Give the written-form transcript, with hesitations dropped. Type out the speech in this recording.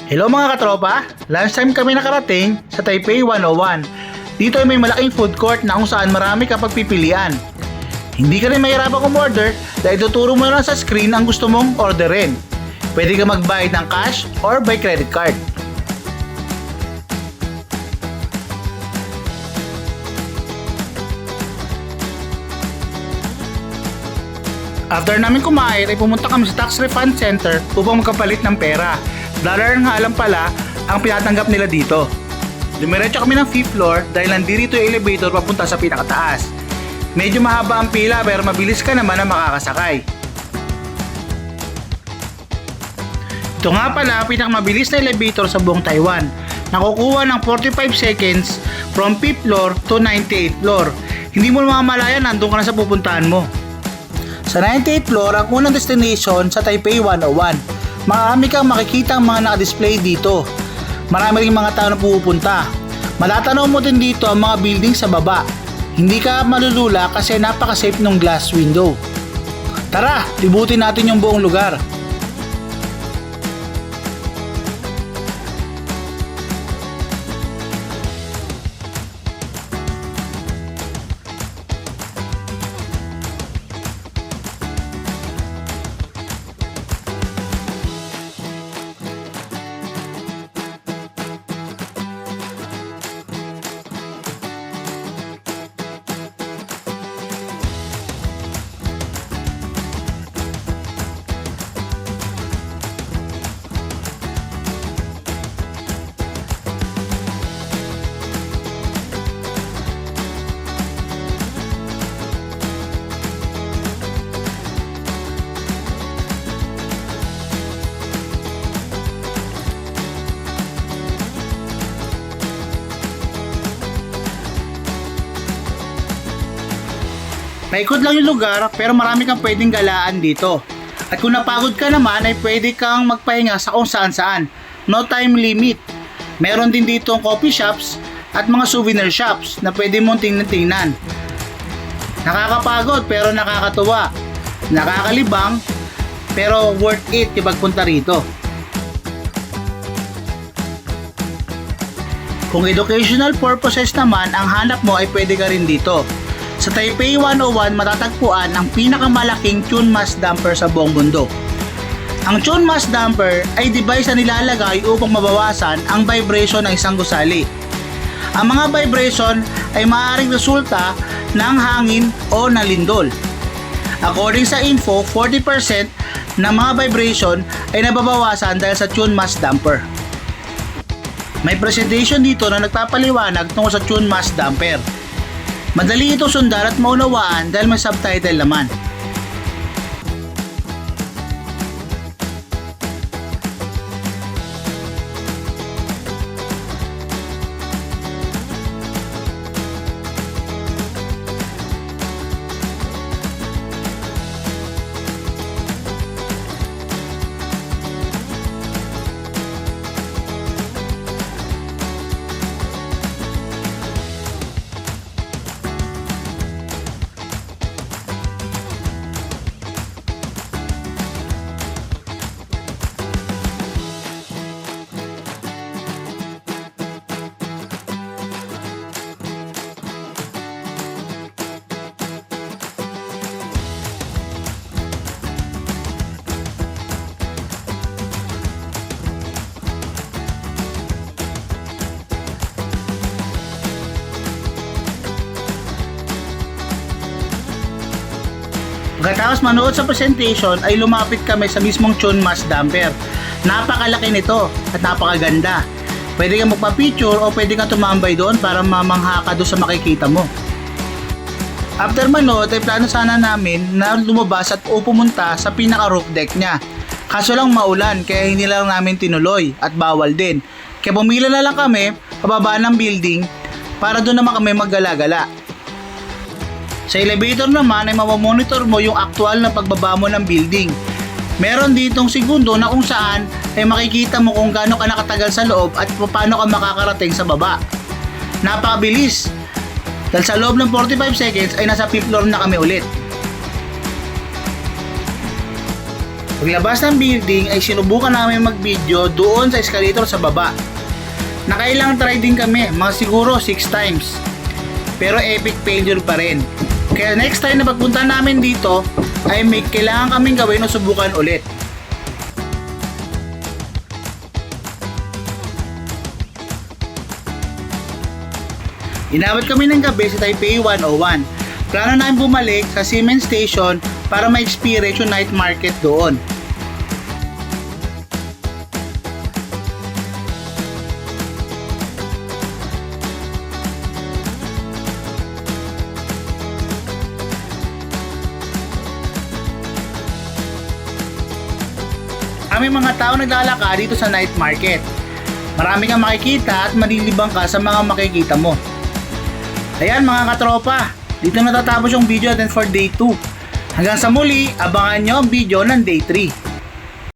Hello mga katropa, lunchtime kami nakarating sa Taipei 101. Dito ay may malaking food court na kung saan marami kapag pipilian. Hindi ka rin mahirapang umorder dahil tuturo mo lang sa screen ang gusto mong orderin. Pwede ka magbayad ng cash or by credit card. After namin kumain ay pumunta kami sa tax refund center upang magkapalit ng pera. Dollar nga alam pala ang pinatanggap nila dito. Dumiretso kami ng 5th floor dahil nandito yung elevator papunta sa pinakataas. Medyo mahaba ang pila pero mabilis ka naman na makakasakay. Ito nga pala ang pinakamabilis na elevator sa buong Taiwan. Nakukuha ng 45 seconds from 5th floor to 98th floor. Hindi mo mamalayan nandun ka na sa pupuntahan mo. Sa 98th floor ang unang destination sa Taipei 101. Marami kang makikita ang mga naka-display dito. Marami ring mga tao na pupunta. Matatanaw mo din dito ang mga building sa baba. Hindi ka malulula kasi napaka-safe ng glass window. Tara, libutin natin yung buong lugar. Paikot lang yung lugar pero marami kang pwedeng galaan dito. At kung napagod ka naman ay pwede kang magpahinga sa kung saan saan. No time limit. Meron din dito ang coffee shops at mga souvenir shops na pwede mong tingnan. Nakakapagod pero nakakatuwa. Nakakalibang pero worth it yung pagpunta rito. Kung educational purposes naman ang hanap mo ay pwede ka rin dito. Sa Taipei 101 matatagpuan ang pinakamalaking tune mass damper sa buong mundo. Ang tune mass damper ay device na nilalagay upang mabawasan ang vibration ng isang gusali. Ang mga vibration ay maaaring resulta ng hangin o ng lindol. According sa info, 40% ng mga vibration ay nababawasan dahil sa tune mass damper. May presentation dito na nagpapaliwanag tungkol sa tune mass damper. Madali ito sundan at maunawaan dahil may subtitle naman. Pagkatapos manood sa presentation ay lumapit kami sa mismong tune mass damper. Napakalaki nito at napakaganda. Pwede kang magpa-picture o pwede kang tumambay doon para mamangha ka doon sa makikita mo. After manood ay plano sana namin na lumabas at pumunta sa pinaka-roof deck niya. Kaso lang maulan kaya hindi lang namin tinuloy at bawal din. Kaya pumila na lang kami pababa ng building para doon naman kami maggala-gala. Sa elevator naman ay mamamonitor mo yung aktual na pagbaba mo ng building. Meron ditong segundo na kung saan ay makikita mo kung gaano ka nakatagal sa loob at paano ka makakarating sa baba. Napakabilis! Dahil sa loob ng 45 seconds ay nasa 5th floor na kami ulit. Paglabas ng building ay sinubukan namin mag-video doon sa escalator sa baba. Nakailang try din kami, mga siguro 6 times. Pero epic failure pa rin. Kaya next time na pagpunta namin dito ay may kailangan kaming gawin o subukan ulit. Inabot kami ng gabi sa Taipei 101. Plano namin bumalik sa Siemens Station para ma-experience yung night market doon. Maraming mga tao naglalakad dito sa night market. Marami kang makikita at malilibang ka sa mga makikita mo. Ayan mga katropa, dito natatapos yung video natin for day 2. Hanggang sa muli, abangan nyo ang video ng day 3.